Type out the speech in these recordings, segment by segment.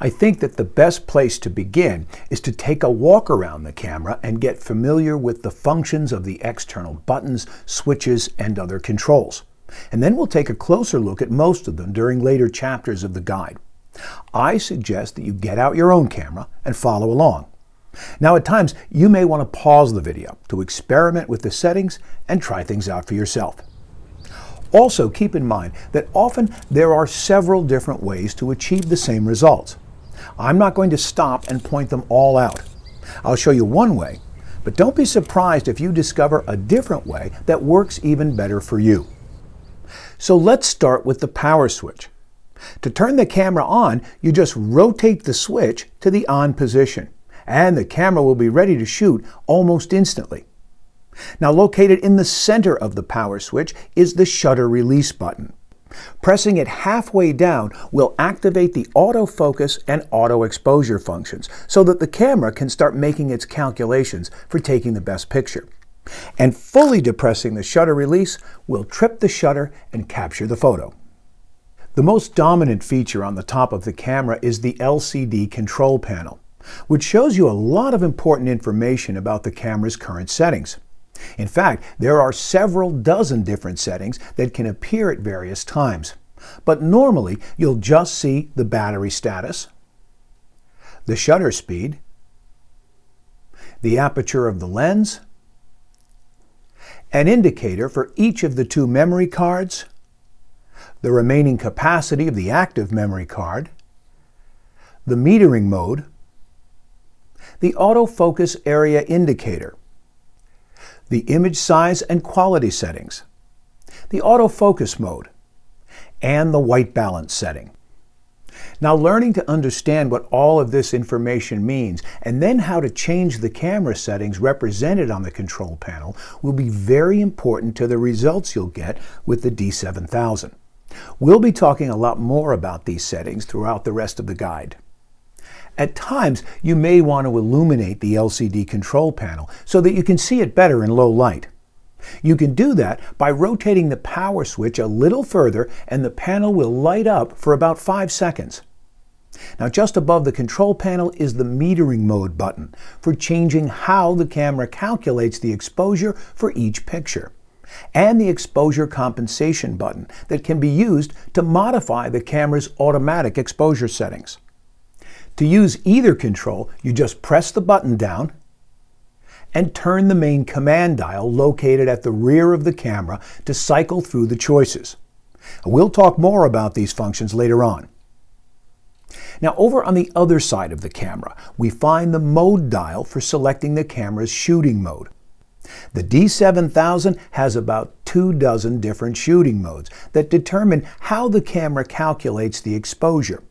I think that the best place to begin is to take a walk around the camera and get familiar with the functions of the external buttons, switches, and other controls. And then we'll take a closer look at most of them during later chapters of the guide. I suggest that you get out your own camera and follow along. Now at times, you may want to pause the video to experiment with the settings and try things out for yourself. Also, keep in mind that often there are several different ways to achieve the same results. I'm not going to stop and point them all out. I'll show you one way, but don't be surprised if you discover a different way that works even better for you. So let's start with the power switch. To turn the camera on, you just rotate the switch to the on position, and the camera will be ready to shoot almost instantly. Now, located in the center of the power switch is the shutter release button. Pressing it halfway down will activate the autofocus and auto exposure functions so that the camera can start making its calculations for taking the best picture. And fully depressing the shutter release will trip the shutter and capture the photo. The most dominant feature on the top of the camera is the LCD control panel, which shows you a lot of important information about the camera's current settings. In fact, there are several dozen different settings that can appear at various times. But normally, you'll just see the battery status, the shutter speed, the aperture of the lens, an indicator for each of the two memory cards, the remaining capacity of the active memory card, the metering mode, the autofocus area indicator, the image size and quality settings, the autofocus mode, and the white balance setting. Now, learning to understand what all of this information means and then how to change the camera settings represented on the control panel will be very important to the results you'll get with the D7000. We'll be talking a lot more about these settings throughout the rest of the guide. At times, you may want to illuminate the LCD control panel so that you can see it better in low light. You can do that by rotating the power switch a little further and the panel will light up for about 5 seconds. Now, just above the control panel is the metering mode button for changing how the camera calculates the exposure for each picture, and the exposure compensation button that can be used to modify the camera's automatic exposure settings. To use either control, you just press the button down and turn the main command dial located at the rear of the camera to cycle through the choices. We'll talk more about these functions later on. Now, over on the other side of the camera, we find the mode dial for selecting the camera's shooting mode. The D7000 has about 24 different shooting modes that determine how the camera calculates the exposure,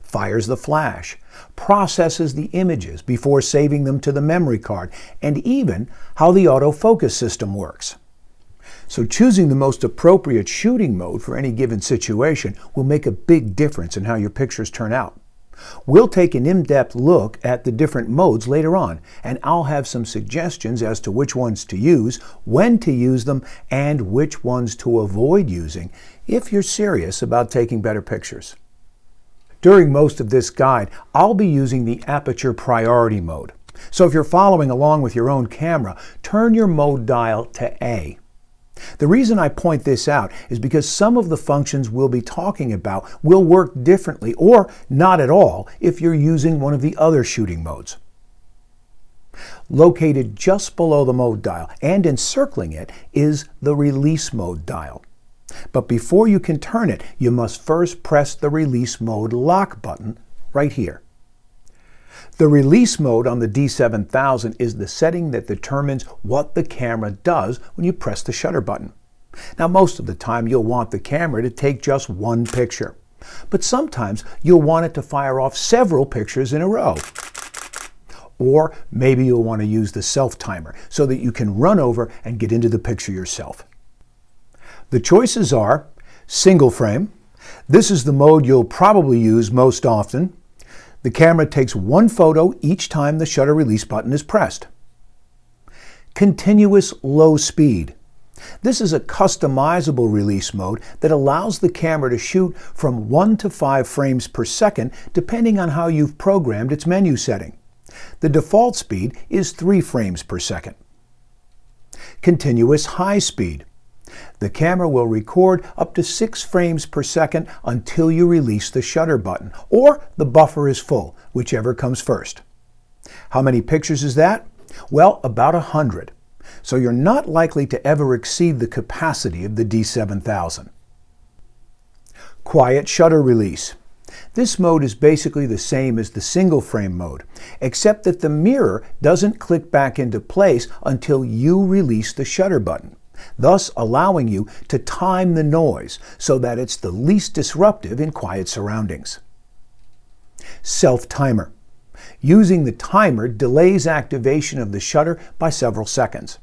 fires the flash, processes the images before saving them to the memory card, and even how the autofocus system works. So choosing the most appropriate shooting mode for any given situation will make a big difference in how your pictures turn out. We'll take an in-depth look at the different modes later on, and I'll have some suggestions as to which ones to use, when to use them, and which ones to avoid using if you're serious about taking better pictures. During most of this guide, I'll be using the Aperture priority mode. So if you're following along with your own camera, turn your mode dial to A. The reason I point this out is because some of the functions we'll be talking about will work differently or not at all if you're using one of the other shooting modes. Located just below the mode dial and encircling it is the release mode dial. But before you can turn it, you must first press the release mode lock button right here. The release mode on the D7000 is the setting that determines what the camera does when you press the shutter button. Now, most of the time you'll want the camera to take just one picture, but sometimes you'll want it to fire off several pictures in a row. Or maybe you'll want to use the self-timer so that you can run over and get into the picture yourself. The choices are single frame. This is the mode you'll probably use most often. The camera takes one photo each time the shutter release button is pressed. Continuous low speed. This is a customizable release mode that allows the camera to shoot from 1 to 5 frames per second depending on how you've programmed its menu setting. The default speed is 3 frames per second. Continuous high speed. The camera will record up to 6 frames per second until you release the shutter button, or the buffer is full, whichever comes first. How many pictures is that? Well, about 100. So you're not likely to ever exceed the capacity of the D7000. Quiet shutter release. This mode is basically the same as the single frame mode, except that the mirror doesn't click back into place until you release the shutter button, thus allowing you to time the noise so that it's the least disruptive in quiet surroundings. Self-timer. Using the timer delays activation of the shutter by several seconds.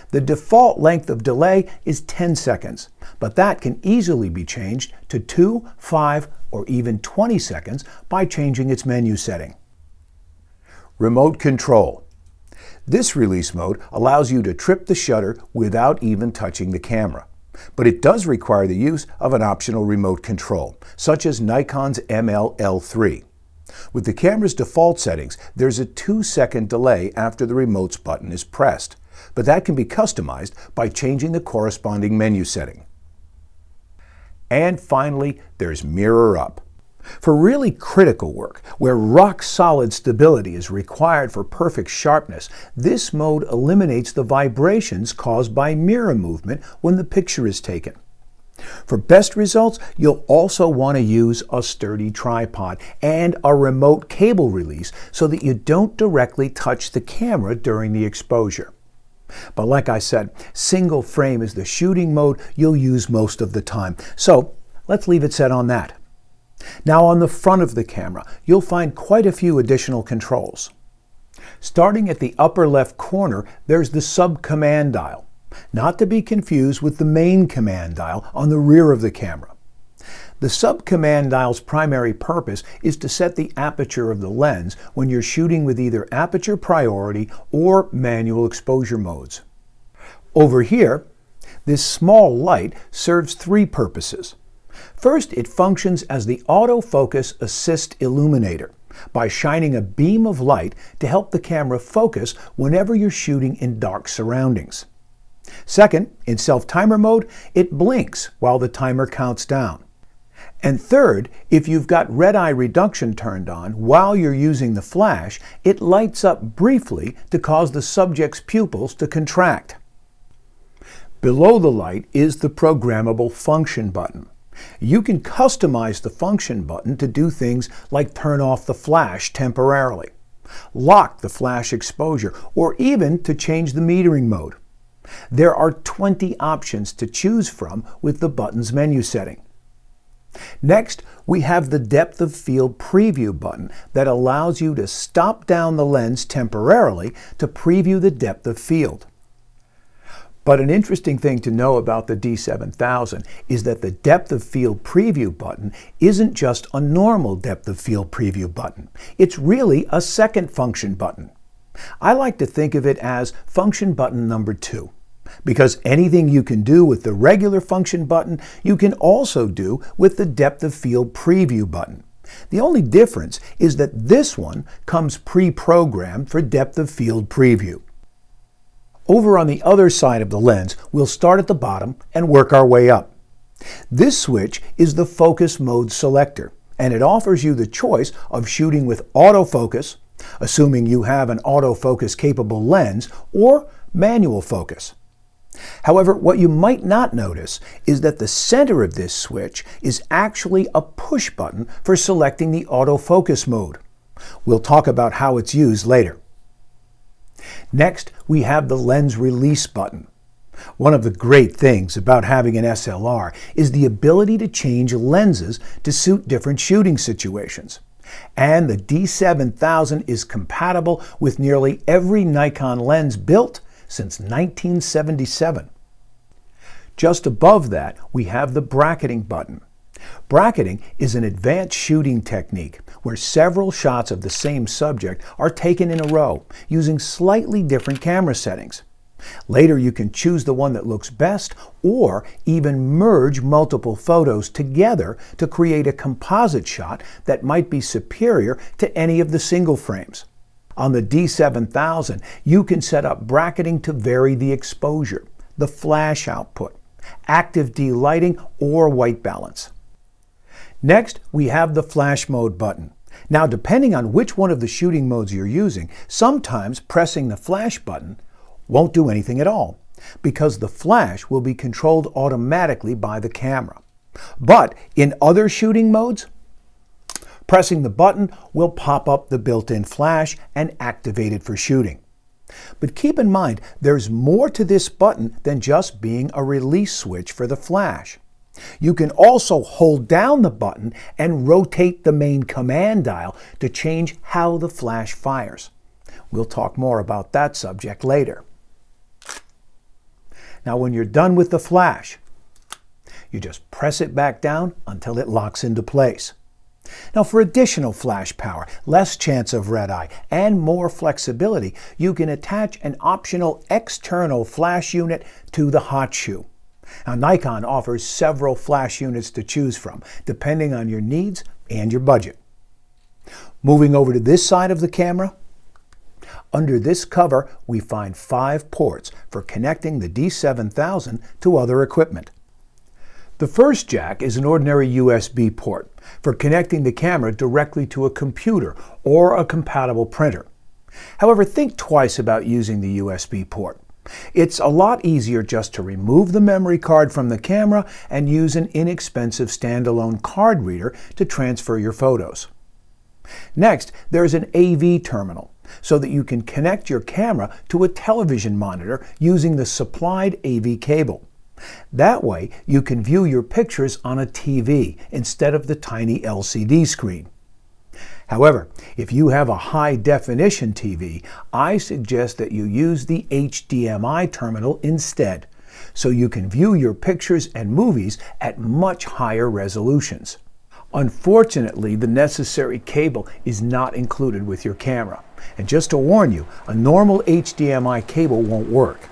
The default length of delay is 10 seconds, but that can easily be changed to 2, 5, or even 20 seconds by changing its menu setting. Remote control. This release mode allows you to trip the shutter without even touching the camera, but it does require the use of an optional remote control, such as Nikon's ML-L3. With the camera's default settings, there's a 2-second delay after the remote's button is pressed, but that can be customized by changing the corresponding menu setting. And finally, there's mirror up. For really critical work, where rock-solid stability is required for perfect sharpness, this mode eliminates the vibrations caused by mirror movement when the picture is taken. For best results, you'll also want to use a sturdy tripod and a remote cable release so that you don't directly touch the camera during the exposure. But like I said, single frame is the shooting mode you'll use most of the time, so let's leave it set on that. Now on the front of the camera, you'll find quite a few additional controls. Starting at the upper left corner, there's the sub-command dial, not to be confused with the main command dial on the rear of the camera. The sub-command dial's primary purpose is to set the aperture of the lens when you're shooting with either aperture priority or manual exposure modes. Over here, this small light serves 3 purposes. First, it functions as the autofocus assist illuminator by shining a beam of light to help the camera focus whenever you're shooting in dark surroundings. Second, in self-timer mode, it blinks while the timer counts down. And third, if you've got red eye reduction turned on while you're using the flash, it lights up briefly to cause the subject's pupils to contract. Below the light is the programmable function button. You can customize the function button to do things like turn off the flash temporarily, lock the flash exposure, or even to change the metering mode. There are 20 options to choose from with the button's menu setting. Next, we have the depth of field preview button that allows you to stop down the lens temporarily to preview the depth of field. But an interesting thing to know about the D7000 is that the depth of field preview button isn't just a normal depth of field preview button. It's really a second function button. I like to think of it as function button number 2. Because anything you can do with the regular function button, you can also do with the depth of field preview button. The only difference is that this one comes pre-programmed for depth of field preview. Over on the other side of the lens, we'll start at the bottom and work our way up. This switch is the focus mode selector, and it offers you the choice of shooting with autofocus, assuming you have an autofocus capable lens, or manual focus. However, what you might not notice is that the center of this switch is actually a push button for selecting the autofocus mode. We'll talk about how it's used later. Next, we have the lens release button. One of the great things about having an SLR is the ability to change lenses to suit different shooting situations. And the D7000 is compatible with nearly every Nikon lens built since 1977. Just above that, we have the bracketing button. Bracketing is an advanced shooting technique where several shots of the same subject are taken in a row using slightly different camera settings. Later you can choose the one that looks best or even merge multiple photos together to create a composite shot that might be superior to any of the single frames. On the D7000, you can set up bracketing to vary the exposure, the flash output, active de-lighting, or white balance. Next, we have the flash mode button. Now, depending on which one of the shooting modes you're using, sometimes pressing the flash button won't do anything at all, because the flash will be controlled automatically by the camera. But in other shooting modes, pressing the button will pop up the built-in flash and activate it for shooting. But keep in mind, there's more to this button than just being a release switch for the flash. You can also hold down the button and rotate the main command dial to change how the flash fires. We'll talk more about that subject later. Now, when you're done with the flash, you just press it back down until it locks into place. Now, for additional flash power, less chance of red eye, and more flexibility, you can attach an optional external flash unit to the hot shoe. Now, Nikon offers several flash units to choose from, depending on your needs and your budget. Moving over to this side of the camera, under this cover, we find 5 ports for connecting the D7000 to other equipment. The first jack is an ordinary USB port for connecting the camera directly to a computer or a compatible printer. However, think twice about using the USB port. It's a lot easier just to remove the memory card from the camera and use an inexpensive standalone card reader to transfer your photos. Next, there's an AV terminal, so that you can connect your camera to a television monitor using the supplied AV cable. That way, you can view your pictures on a TV instead of the tiny LCD screen. However, if you have a high-definition TV, I suggest that you use the HDMI terminal instead, so you can view your pictures and movies at much higher resolutions. Unfortunately, the necessary cable is not included with your camera. And just to warn you, a normal HDMI cable won't work.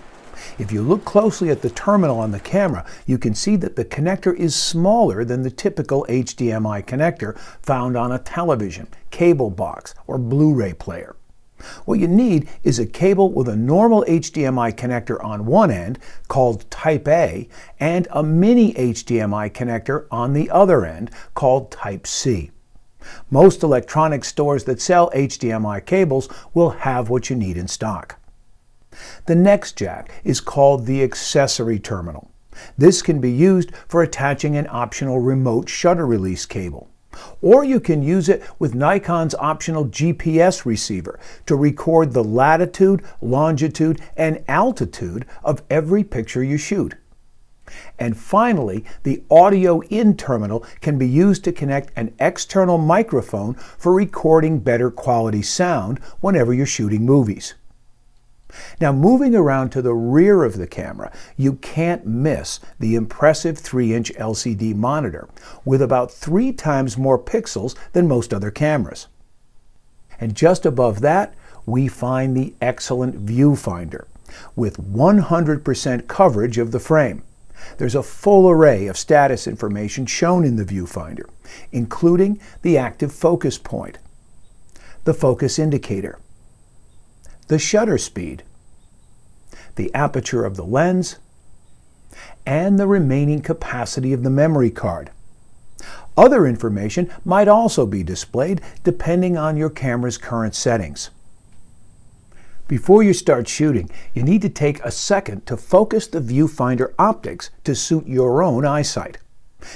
If you look closely at the terminal on the camera, you can see that the connector is smaller than the typical HDMI connector found on a television, cable box, or Blu-ray player. What you need is a cable with a normal HDMI connector on one end, called Type A, and a mini HDMI connector on the other end, called Type C. Most electronics stores that sell HDMI cables will have what you need in stock. The next jack is called the Accessory Terminal. This can be used for attaching an optional remote shutter release cable. Or you can use it with Nikon's optional GPS receiver to record the latitude, longitude, and altitude of every picture you shoot. And finally, the audio in terminal can be used to connect an external microphone for recording better quality sound whenever you're shooting movies. Now, moving around to the rear of the camera, you can't miss the impressive 3-inch LCD monitor with about 3 times more pixels than most other cameras. And just above that, we find the excellent Viewfinder with 100% coverage of the frame. There's a full array of status information shown in the Viewfinder, including the active focus point, the focus indicator, the shutter speed, the aperture of the lens, and the remaining capacity of the memory card. Other information might also be displayed depending on your camera's current settings. Before you start shooting, you need to take a second to focus the Viewfinder optics to suit your own eyesight.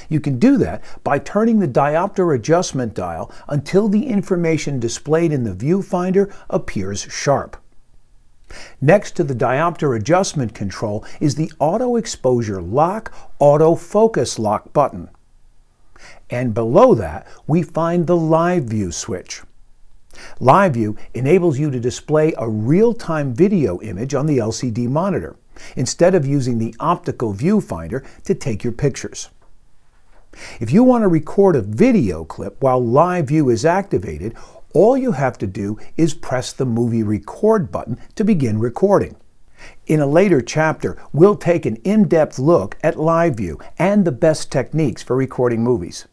You can do that by turning the diopter adjustment dial until the information displayed in the Viewfinder appears sharp. Next to the diopter adjustment control is the Auto Exposure Lock, Auto Focus Lock button. And below that, we find the Live View switch. Live View enables you to display a real-time video image on the LCD monitor, instead of using the optical viewfinder to take your pictures. If you want to record a video clip while Live View is activated, all you have to do is press the Movie Record button to begin recording. In a later chapter, we'll take an in-depth look at live view and the best techniques for recording movies.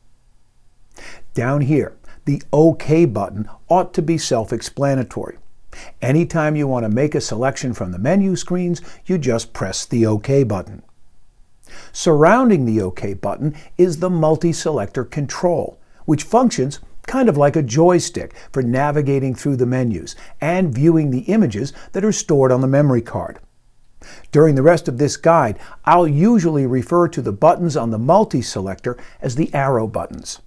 Down here, the OK button ought to be self-explanatory. Anytime you want to make a selection from the menu screens, you just press the OK button. Surrounding the OK button is the multi-selector control, which functions kind of like a joystick for navigating through the menus and viewing the images that are stored on the memory card. During the rest of this guide, I'll usually refer to the buttons on the multi-selector as the arrow buttons.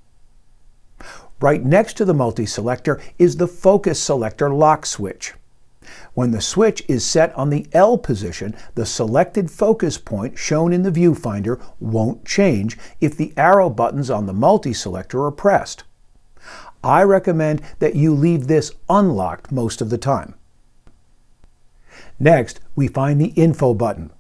Right next to the multi-selector is the focus selector lock switch. When the switch is set on the L position, the selected focus point shown in the viewfinder won't change if the arrow buttons on the multi-selector are pressed. I recommend that you leave this unlocked most of the time. Next, we find the Info button.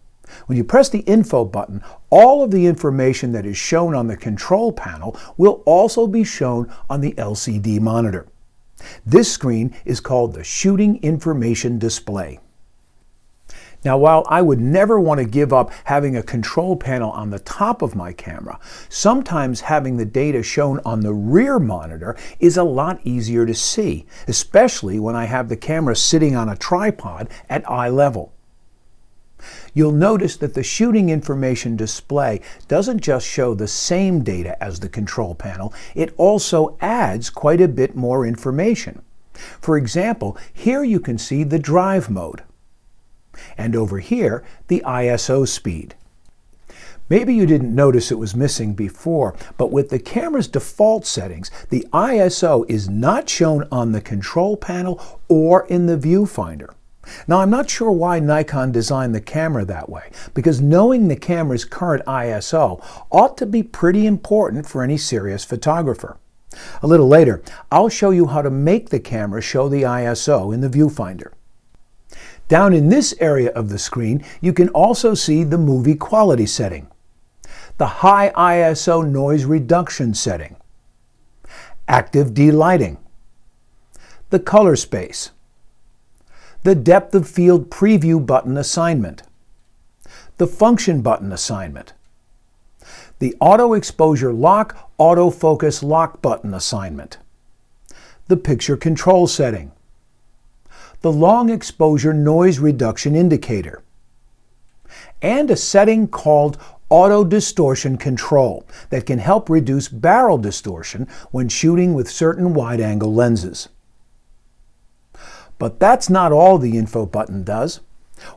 When you press the Info button, all of the information that is shown on the control panel will also be shown on the LCD monitor. This screen is called the Shooting Information Display. Now, while I would never want to give up having a control panel on the top of my camera, sometimes having the data shown on the rear monitor is a lot easier to see, especially when I have the camera sitting on a tripod at eye level. You'll notice that the Shooting Information Display doesn't just show the same data as the control panel, it also adds quite a bit more information. For example, here you can see the drive mode. And over here, the ISO speed. Maybe you didn't notice it was missing before, but with the camera's default settings, the ISO is not shown on the control panel or in the viewfinder. Now, I'm not sure why Nikon designed the camera that way, because knowing the camera's current ISO ought to be pretty important for any serious photographer. A little later, I'll show you how to make the camera show the ISO in the viewfinder. Down in this area of the screen, you can also see the movie quality setting, the high ISO noise reduction setting, active delighting, the color space, the depth of field preview button assignment, the function button assignment, the auto exposure lock, autofocus lock button assignment, the picture control setting, the long exposure noise reduction indicator, and a setting called auto distortion control that can help reduce barrel distortion when shooting with certain wide-angle lenses. But that's not all the Info button does.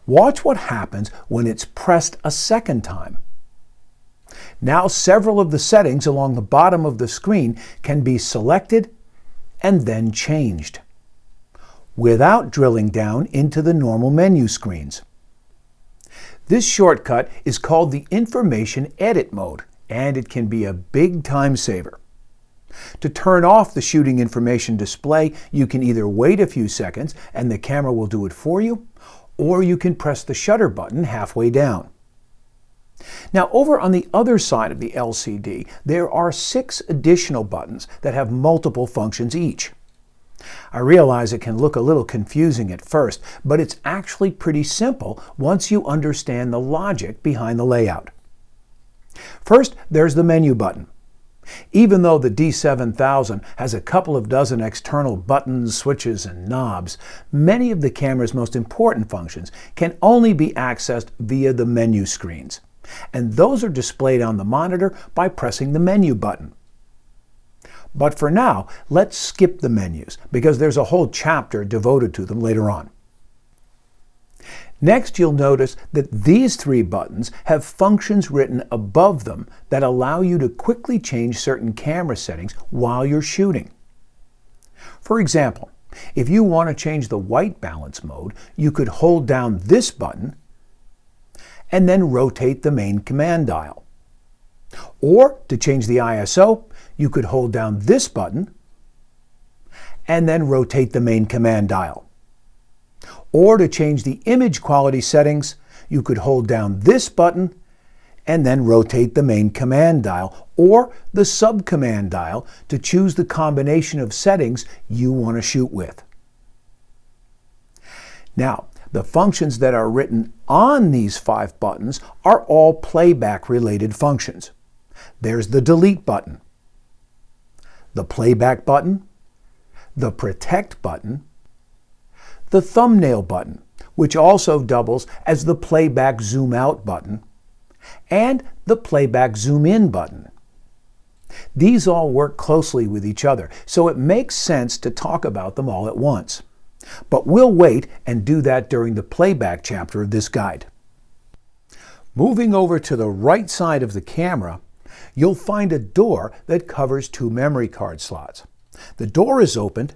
Watch what happens when it's pressed a second time. Now several of the settings along the bottom of the screen can be selected and then changed, without drilling down into the normal menu screens. This shortcut is called the Information Edit mode, and it can be a big time saver. To turn off the Shooting Information Display, you can either wait a few seconds and the camera will do it for you, or you can press the shutter button halfway down. Now, over on the other side of the LCD, there are 6 additional buttons that have multiple functions each. I realize it can look a little confusing at first, but it's actually pretty simple once you understand the logic behind the layout. First, there's the menu button. Even though the D7000 has a couple of dozen external buttons, switches, and knobs, many of the camera's most important functions can only be accessed via the menu screens, and those are displayed on the monitor by pressing the menu button. But for now, let's skip the menus, because there's a whole chapter devoted to them later on. Next, you'll notice that these 3 buttons have functions written above them that allow you to quickly change certain camera settings while you're shooting. For example, if you want to change the white balance mode, you could hold down this button and then rotate the main command dial. Or, to change the ISO, you could hold down this button and then rotate the main command dial. Or to change the image quality settings, you could hold down this button and then rotate the main command dial or the sub-command dial to choose the combination of settings you want to shoot with. Now, The functions that are written on these 5 buttons are all playback-related functions. There's the delete button, the playback button, the protect button, the thumbnail button, which also doubles as the playback zoom out button, and the playback zoom in button. These all work closely with each other, so it makes sense to talk about them all at once. But we'll wait and do that during the playback chapter of this guide. Moving over to the right side of the camera, you'll find a door that covers 2 memory card slots. The door is opened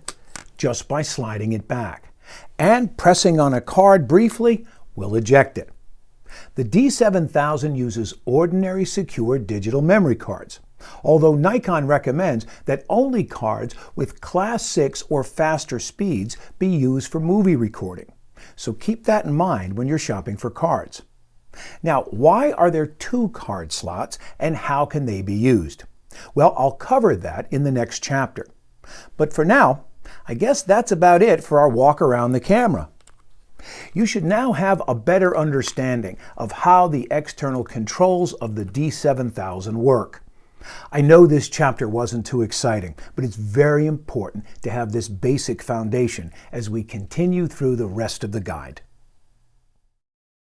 just by sliding it back, and pressing on a card briefly will eject it. The D7000 uses ordinary secure digital memory cards, although Nikon recommends that only cards with Class 6 or faster speeds be used for movie recording. So keep that in mind when you're shopping for cards. Now, why are there 2 card slots and how can they be used? Well, I'll cover that in the next chapter. But for now, I guess that's about it for our walk around the camera. You should now have a better understanding of how the external controls of the D7000 work. I know this chapter wasn't too exciting, but it's very important to have this basic foundation as we continue through the rest of the guide.